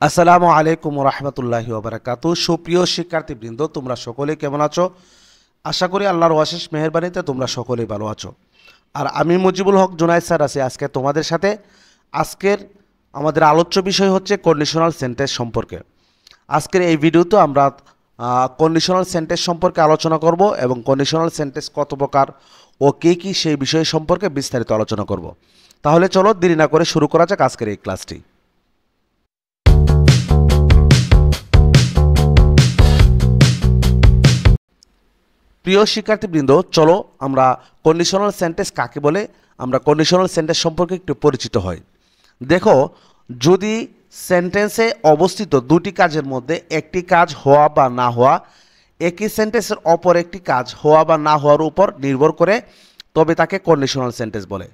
আসসালামু আলাইকুম রহমতুল্লাহি ওবরাকাতু। সুপ্রিয় শিক্ষার্থীবৃন্দ, তোমরা সকলে কেমন আছো? আশা করি আল্লাহর অশেষ মেহেরবানিতে তোমরা সকলেই ভালো আছো। আর আমি মুজিবুল হক জুনায়েদ স্যার আছি আজকে তোমাদের সাথে। আজকের আমাদের আলোচ্য বিষয় হচ্ছে কন্ডিশনাল সেন্টেন্স সম্পর্কে। আজকের এই ভিডিওতে আমরা কন্ডিশনাল সেন্টেন্স সম্পর্কে আলোচনা করব এবং কন্ডিশনাল সেন্টেন্স কত প্রকার ও কী কী সেই বিষয় সম্পর্কে বিস্তারিত আলোচনা করব। তাহলে চলো দেরি না করে শুরু করা যাক আজকের এই ক্লাসটি। প্রিয় শিক্ষার্থীবৃন্দ, চলো আমরা কন্ডিশনাল সেন্টেন্স কাকে বলে আমরা কন্ডিশনাল সেন্টেন্স সম্পর্কে একটু পরিচিত হই। দেখো, যদি সেন্টেন্সে অবস্থিত দুটি কাজের মধ্যে একটি কাজ হওয়া বা না হওয়া একই সেন্টেন্সের অপর একটি কাজ হওয়া বা না হওয়ার উপর নির্ভর করে, তবে তাকে কন্ডিশনাল সেন্টেন্স বলে।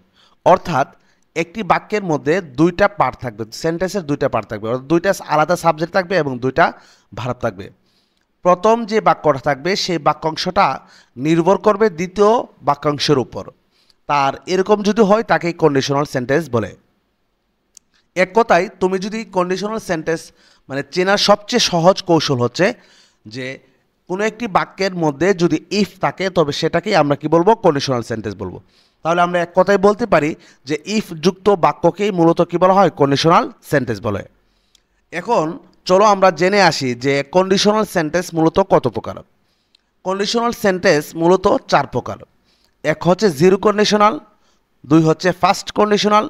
অর্থাৎ একটি বাক্যের মধ্যে দুইটা পার্ট থাকবে, সেন্টেন্সের দুইটা পার্ট থাকবে, অর্থাৎ দুইটা আলাদা সাবজেক্ট থাকবে এবং দুইটা ভার্ব থাকবে। প্রথম যে বাক্যটা থাকবে সেই বাক্যাংশটা নির্ভর করবে দ্বিতীয় বাক্যাংশের উপর। তার এরকম যদি হয় তাকে কন্ডিশনাল সেন্টেন্স বলে। এক কথায়, তুমি যদি কন্ডিশনাল সেন্টেন্স চেনার সবচেয়ে সহজ কৌশল হচ্ছে যে কোনো একটি বাক্যের মধ্যে যদি ইফ থাকে তবে সেটাকেই আমরা কি বলবো, কন্ডিশনাল সেন্টেন্স বলবো। তাহলে আমরা এক কথায় বলতে পারি যে ইফ যুক্ত বাক্যকেই মূলত কি বলা হয়, কন্ডিশনাল সেন্টেন্স বলে। এখন চলো আমরা জেনে আসি যে কন্ডিশনাল সেন্টেন্স মূলত কত প্রকার। কন্ডিশনাল সেন্টেন্স মূলত চার প্রকার। এক হচ্ছে জিরো কন্ডিশনাল, দুই হচ্ছে ফার্স্ট কন্ডিশনাল,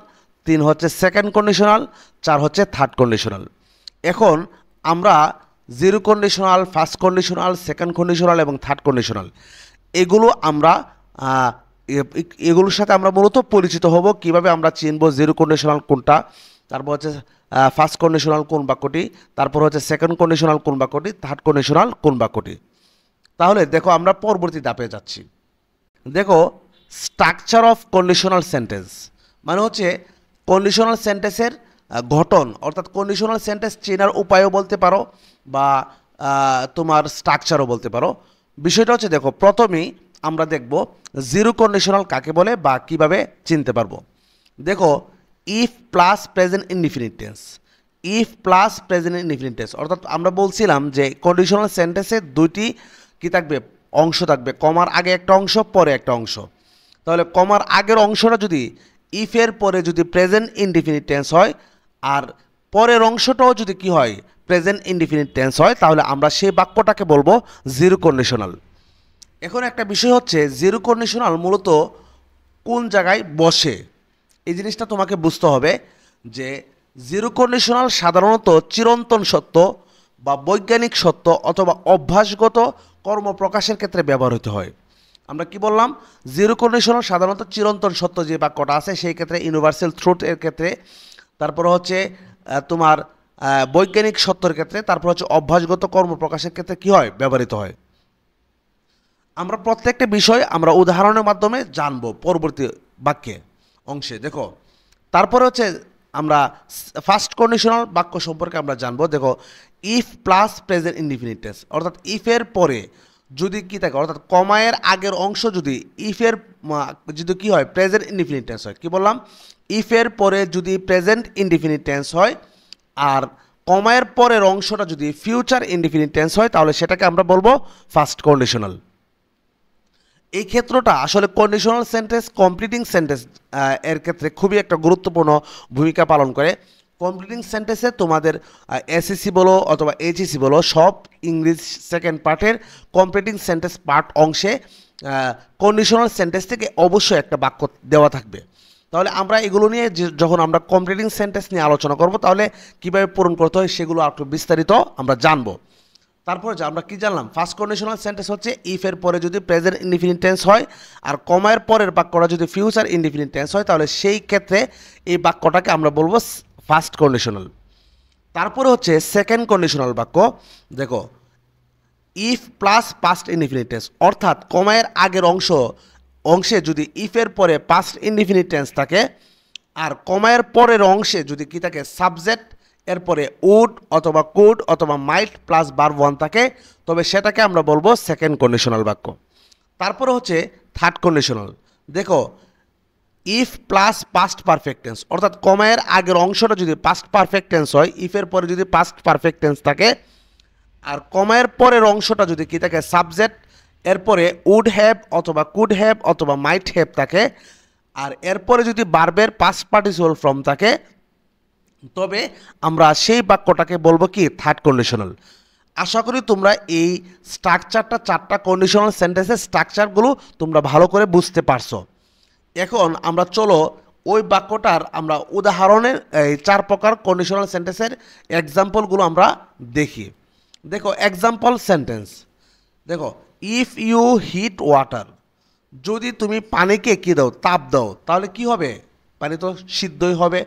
তিন হচ্ছে সেকেন্ড কন্ডিশনাল, চার হচ্ছে থার্ড কন্ডিশনাল। এখন আমরা zero conditional, first conditional, second conditional এবং থার্ড কন্ডিশনাল এগুলোর সাথে আমরা মূলত পরিচিত হব। কিভাবে আমরা চিনব জিরো কন্ডিশনাল কোনটা, তারপর হচ্ছে ফার্স্ট কন্ডিশনাল কোন বাক্যটি, তারপর হচ্ছে সেকেন্ড কন্ডিশনাল কোন বাক্যটি, থার্ড কন্ডিশনাল কোন বাক্যটি। তাহলে দেখো, আমরা পরবর্তী ধাপে যাচ্ছি। দেখো, স্ট্রাকচার অফ কন্ডিশনাল সেন্টেন্স মানে হচ্ছে কন্ডিশনাল সেন্টেন্সের গঠন, অর্থাৎ কন্ডিশনাল সেন্টেন্স চেনার উপায়ও বলতে পারো বা তোমার স্ট্রাকচারও বলতে পারো। বিষয়টা হচ্ছে, দেখো, প্রথমেই আমরা দেখব জিরো কন্ডিশনাল কাকে বলে বা কিভাবে চিনতে পারবো। দেখো, if plus present indefinite tense, if plus present indefinite tense, অর্থাৎ আমরা বলছিলাম যে কন্ডিশনাল সেন্টেন্সে দুইটি কি থাকবে, অংশ থাকবে, কমার আগে একটা অংশ, পরে একটা অংশ। তাহলে কমার আগের অংশটা যদি ইফের পরে যদি প্রেজেন্ট ইনডিফিনিট টেন্স হয় আর পরের অংশটাও যদি কি হয়, প্রেজেন্ট ইনডিফিনিট টেন্স হয়, তাহলে আমরা সেই বাক্যটাকে বলবো জিরো কন্ডিশনাল। এখন একটা বিষয় হচ্ছে, জিরো কন্ডিশনাল মূলত কোন জায়গায় বসে এই জিনিসটা তোমাকে বুঝতে হবে। যে জিরো কন্ডিশনাল সাধারণত চিরন্তন সত্য বা বৈজ্ঞানিক সত্য অথবা অভ্যাসগত কর্ম প্রকাশের ক্ষেত্রে ব্যবহৃত হয়। আমরা কি বললাম, জিরো কন্ডিশনাল সাধারণত চিরন্তন সত্য যে বাক্যটা আছে সেই ক্ষেত্রে, ইউনিভার্সাল ট্রুথ এর ক্ষেত্রে, তারপর হচ্ছে তোমার বৈজ্ঞানিক সত্যের ক্ষেত্রে, তারপর হচ্ছে অভ্যাসগত কর্ম প্রকাশের ক্ষেত্রে কি হয়, ব্যবহৃত হয়। আমরা প্রত্যেকটা বিষয় আমরা উদাহরণের মাধ্যমে জানবো পরবর্তী বাক্যে অংশে। দেখো, তারপরে হচ্ছে আমরা ফার্স্ট কন্ডিশনাল বাক্য সম্পর্কে আমরা জানবো। দেখো, if plus present indefinite tense, অর্থাৎ ইফের পরে যদি কি থাকে, অর্থাৎ কমায়ের আগের অংশ যদি ইফের যদি কি হয়, প্রেজেন্ট ইনডিফিনিট টেন্স হয়। কি বললাম, ইফের পরে যদি প্রেজেন্ট ইনডিফিনিট টেন্স হয় আর কমায়ের পরের অংশটা যদি ফিউচার ইনডিফিনিট টেন্স হয়, তাহলে সেটাকে আমরা বলবো ফার্স্ট কন্ডিশনাল। এই ক্ষেত্রটা আসলে কন্ডিশনাল সেন্টেন্স কমপ্লিটিং সেন্টেন্স এর ক্ষেত্রে খুবই একটা গুরুত্বপূর্ণ ভূমিকা পালন করে। কমপ্লিটিং সেন্টেন্সে তোমাদের এসএসসি বলো অথবা এইচএসসি বলো, সব ইংলিশ সেকেন্ড পার্টের কমপ্লিটিং সেন্টেন্স পার্ট অংশে কন্ডিশনাল সেন্টেন্স থেকে অবশ্যই একটা বাক্য দেওয়া থাকবে। তাহলে আমরা এগুলো নিয়ে যখন আমরা কমপ্লিটিং সেন্টেন্স নিয়ে আলোচনা করব, তাহলে কীভাবে পূরণ করতে হয় সেগুলো একটু বিস্তারিত আমরা জানবো। তারপরে যে আমরা কি জানলাম, ফার্স্ট কন্ডিশনাল সেন্টেন্স হচ্ছে ইফের পরে যদি প্রেজেন্ট ইনডিফিনিট টেন্স হয় আর কমায়ের পরের বাক্যটা যদি ফিউচার ইনডিফিনিট টেন্স হয়, তাহলে সেই ক্ষেত্রে এই বাক্যটাকে আমরা বলবো ফার্স্ট কন্ডিশনাল। তারপরে হচ্ছে সেকেন্ড কন্ডিশনাল বাক্য। দেখো, if plus past indefinite tense, অর্থাৎ কমায়ের আগের অংশে যদি ইফের পরে পাস্ট ইনডিফিনিট টেন্স থাকে আর কমায়ের পরের অংশে যদি কি থাকে, সাবজেক্ট এরপরে উড অথবা কুড অথবা মাইট প্লাস ভার্ব ওয়ান থাকে, তবে সেটাকে আমরা বলবো সেকেন্ড কন্ডিশনাল বাক্য। তারপরে হচ্ছে থার্ড কন্ডিশনাল। দেখো, if plus past perfect tense, অর্থাৎ কমায়ের আগের অংশটা যদি পাস্ট পারফেক্ট টেন্স হয়, ইফের পরে যদি পাস্ট পারফেক্ট টেন্স থাকে, আর কমায়ের পরের অংশটা যদি কি থাকে সাবজেক্ট, এরপরে উড হ্যাভ অথবা কুড হ্যাভ অথবা মাইট হ্যাভ থাকে, আর এরপরে যদি ভার্বের পাস্ট পার্টিসিপল ফর্ম থাকে, তবে আমরা সেই বাক্যটাকে বলবো কি থার্ড কন্ডিশনাল। আশা করি তোমরা এই স্ট্রাকচারটা, চারটা কন্ডিশনাল সেন্টেন্সের স্ট্রাকচারগুলো তোমরা ভালো করে বুঝতে পারছো। এখন আমরা চলো ওই বাক্যটার আমরা উদাহরণের এই 4 প্রকার কন্ডিশনাল সেন্টেন্সের এক্সাম্পলগুলো আমরা দেখি। দেখো এক্সাম্পল সেন্টেন্স, দেখো ইফ ইউ হিট ওয়াটার, যদি তুমি পানিকে কী দাও, তাপ দাও, তাহলে কি হবে? পানি তো সিদ্ধই হবে।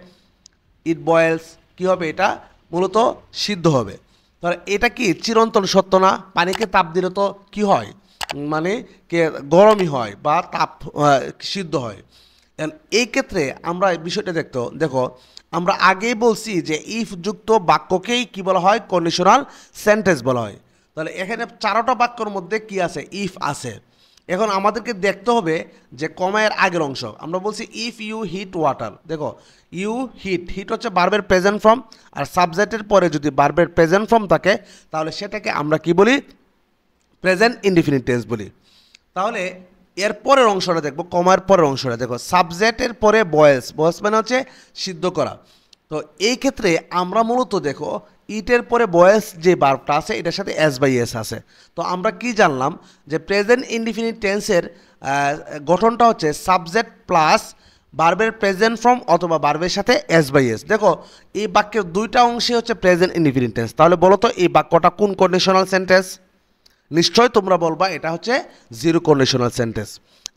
ইট বয়েলস, কী হবে? এটা মূলত সিদ্ধ হবে। তাহলে এটা কি চিরন্তন সত্য না? পানিকে তাপ দিলে তো কি হয়, মানে কে গরমই হয় বা তাপ সিদ্ধ হয়। এই ক্ষেত্রে আমরা এই বিষয়টা দেখো আমরা আগেই বলছি যে ইফ যুক্ত বাক্যকেই কি বলা হয়? কন্ডিশনাল সেন্টেন্স বলা হয়। তাহলে এখানে 4টা বাক্যের মধ্যে কি আছে? ইফ আছে। এখন আমাদেরকে দেখতে হবে যে কমায়ের আগের অংশ। আমরা বলছি ইফ ইউ হিট ওয়াটার, দেখো ইউ হিট, হিট হচ্ছে ভার্বের প্রেজেন্ট ফর্ম, আর সাবজেক্টের পরে যদি ভার্বের প্রেজেন্ট ফর্ম থাকে তাহলে সেটাকে আমরা কি বলি? প্রেজেন্ট ইনডিফিনিট টেন্স বলি। তাহলে এর পরের অংশটা দেখবো, কমার পরের অংশটা দেখো সাবজেক্টের পরে বয়েলস, বয়েলস মানে হচ্ছে সিদ্ধ করা। তো এই ক্ষেত্রে আমরা মূলত দেখো ইটের পরে বয়েলস যে ভার্বটা আছে এটার সাথে এস বাই এস আছে। তো আমরা কি জানলাম যে প্রেজেন্ট ইনডিফিনিট টেন্সের গঠনটা হচ্ছে সাবজেক্ট প্লাস ভার্বের প্রেজেন্ট ফর্ম অথবা ভার্বের সাথে এস বাই এস। দেখো এই বাক্যের 2টা অংশে হচ্ছে প্রেজেন্ট ইনডিফিনিট টেন্স। তাহলে বলো তো এই বাক্যটা কোন কন্ডিশনাল সেন্টেন্স? নিশ্চয় তোমরা বলবা এটা হচ্ছে জিরো কন্ডিশনাল সেন্টেন্স।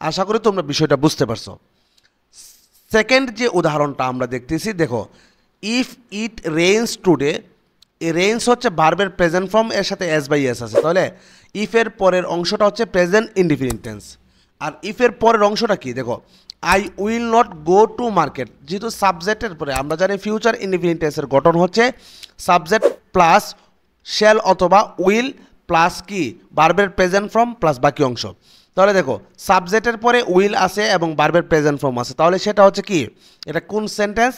আশা করি তোমরা বিষয়টা বুঝতে পারছো। সেকেন্ড যে উদাহরণটা আমরা দেখতেছি, দেখো ইফ ইট রেইনস টুডে, এই রেইনস হচ্ছে ভার্বের প্রেজেন্ট ফর্ম, এর সাথে এস বাই এস আছে। তাহলে ইফের পরের অংশটা হচ্ছে প্রেজেন্ট ইনডিফিনিট টেন্স। আর ইফের পরের অংশটা কি? দেখো I will not go to market, যেহেতু সাবজেক্টের পরে আমরা জানি ফিউচার ইনডিফিনিট টেন্সের গঠন হচ্ছে সাবজেক্ট প্লাস শ্যাল অথবা উইল প্লাস কি ভার্বের প্রেজেন্ট ফর্ম প্লাস বাকি অংশ। তাহলে দেখো সাবজেক্টের পরে উইল আছে এবং ভার্বের প্রেজেন্ট ফর্ম আছে, তাহলে সেটা হচ্ছে কি? এটা কোন সেন্টেন্স,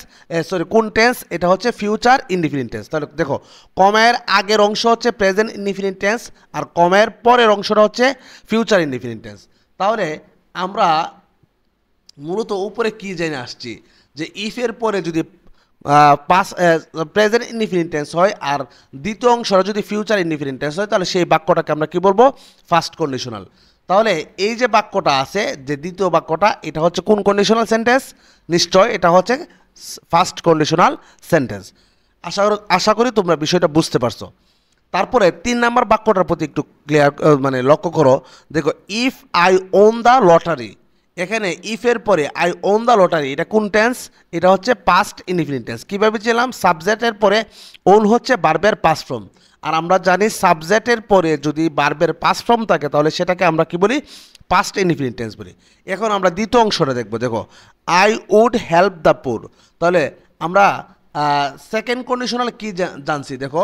কোন টেন্স? এটা হচ্ছে ফিউচার ইনডিফিনিট টেন্স। তাহলে দেখো কমের আগের অংশ হচ্ছে প্রেজেন্ট ইনডিফিনিট টেন্স, আর কমের পরের অংশটা হচ্ছে ফিউচার ইনডিফিনিট টেন্স। তাহলে আমরা মূলত উপরে কি জেনে আসছি যে ইফের পরে যদি প্রেজেন্ট ইনডিফিনিট টেন্স হয় আর দ্বিতীয় অংশটা যদি ফিউচার ইনডিফিনিট টেন্স হয় তাহলে সেই বাক্যটাকে আমরা কি বলবো? First conditional. তাহলে এই যে বাক্যটা আছে, যে দ্বিতীয় বাক্যটা, এটা হচ্ছে কোন কন্ডিশনাল সেন্টেন্স? নিশ্চয় এটা হচ্ছে ফার্স্ট কন্ডিশনাল সেন্টেন্স। আশা করি তোমরা বিষয়টা বুঝতে পারছো। তারপরে 3 নাম্বার বাক্যটার প্রতি একটু ক্লিয়ার মানে লক্ষ্য করো। দেখো if I won the lottery, এখানে ইফের পরে আই ওন দ্য লটারি, এটা কোন টেন্স? এটা হচ্ছে পাস্ট ইনডিফিনিট টেন্স। কীভাবে ছিলাম? সাবজেক্টের পরে ওন হচ্ছে ভার্বের পাস্ট ফর্ম, আর আমরা জানি সাবজেক্টের পরে যদি ভার্বের পাস্ট ফর্ম থাকে তাহলে সেটাকে আমরা কি বলি? পাস্ট ইনডিফিনিট টেন্স বলি। এখন আমরা দ্বিতীয় অংশটা দেখবো। দেখো I would help the poor, তাহলে আমরা সেকেন্ড কন্ডিশনাল কি জানছি? দেখো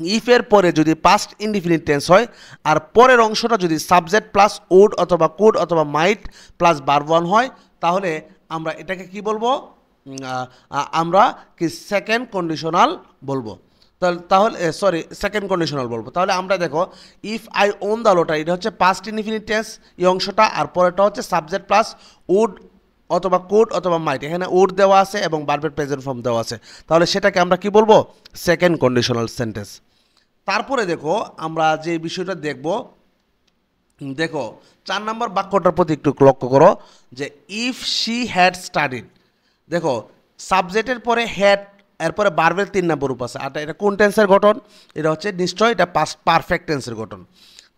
ইফের পরে যদি পাস্ট ইনডিফিনিট টেন্স হয় আর পরের অংশটা যদি সাবজেক্ট প্লাস উড অথবা কুড অথবা মাইট প্লাস ভার্ব ওয়ান হয় তাহলে আমরা এটাকে কি বলবো? আমরা কি সেকেন্ড কন্ডিশনাল বলবো। তাহলে সেকেন্ড কন্ডিশনাল বলবো। তাহলে আমরা দেখো if I won the lottery, এটা হচ্ছে পাস্ট ইনডিফিনিট টেন্স এই অংশটা, আর পরেরটা হচ্ছে সাবজেক্ট প্লাস উড অথবা কুড অথবা মাইট, এখানে উড দেওয়া আছে এবং ভার্বের প্রেজেন্ট ফর্ম দেওয়া আছে, তাহলে সেটাকে আমরা কি বলবো? Second conditional sentence. তারপরে দেখো আমরা যে বিষয়টা দেখব, দেখো 4 নম্বর বাক্যটার প্রতি একটু লক্ষ্য করো যে ইফ শি হ্যাড স্টাডিড, দেখো সাবজেক্টের পরে হ্যাড, এরপরে ভার্বের 3 নম্বর রূপ আছে। আর এটা কোন টেন্সের গঠন? এটা হচ্ছে নিশ্চয় এটা পাস্ট পারফেক্ট টেন্সের গঠন।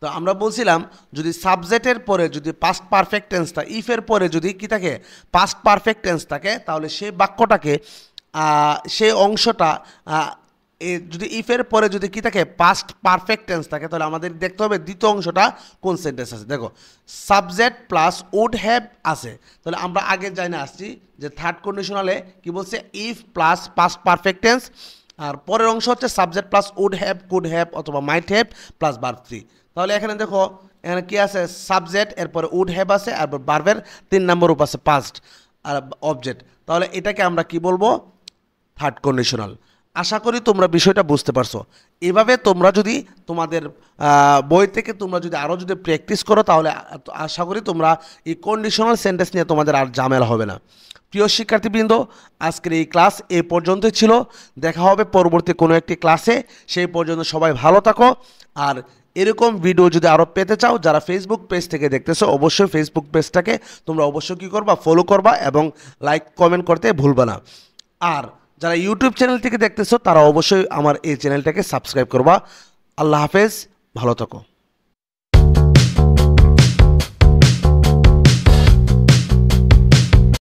তো আমরা বলছিলাম যদি সাবজেক্টের পরে যদি পাস্ট পারফেক্ট টেন্স থাকে, ইফের পরে যদি কি থাকে? পাস্ট পারফেক্ট টেন্স থাকে, তাহলে সেই বাক্যটাকে সেই অংশটা যদি ইফের পরে যদি কি থাকে? পাস্ট পারফেক্ট টেন্স থাকে, তাহলে আমাদের দেখতে হবে দ্বিতীয় অংশটা কোন সেন্টেন্স আছে। দেখো সাবজেক্ট প্লাস উড হ্যাভ আছে, তাহলে আমরা আগে জানি আসছি যে থার্ড কন্ডিশনালে কি বলছে? If plus past perfect tense, আর পরের অংশ হচ্ছে subject plus would have, could have অথবা মাইট হ্যাভ প্লাস ভার্ব 3। তাহলে এখানে দেখো এখানে কি আছে? সাবজেক্ট, এরপরে উড হ্যাভ আছে, আর ভার্বের 3 নম্বর রূপ আছে পাস্ট। আর অবজেক্ট, তাহলে এটাকে আমরা কি বলবো? Third conditional. আশা করি তোমরা বিষয়টা বুঝতে পারছো। এভাবে তোমরা যদি তোমাদের বই থেকে তোমরা যদি আরও যদি প্র্যাকটিস করো, তাহলে আশা করি তোমরা এই কন্ডিশনাল সেন্টেন্স নিয়ে তোমাদের আর ঝামেলা হবে না। প্রিয় শিক্ষার্থীবৃন্দ, আজকের এই ক্লাস এই পর্যন্তই ছিল। দেখা হবে পরবর্তী কোনো একটি ক্লাসে। সেই পর্যন্ত সবাই ভালো থাকো। আর এরকম ভিডিও যদি আরও পেতে চাও, যারা ফেসবুক পেজ থেকে দেখতেছো, অবশ্যই ফেসবুক পেজটাকে তোমরা অবশ্যই কী করবা? ফলো করবা এবং লাইক কমেন্ট করতে ভুলবা না। আর যারা ইউটিউব চ্যানেল থেকে দেখতেছো, তারা অবশ্যই আমার এই চ্যানেলটাকে সাবস্ক্রাইব করবা। আল্লাহ হাফেজ, ভালো থাকো।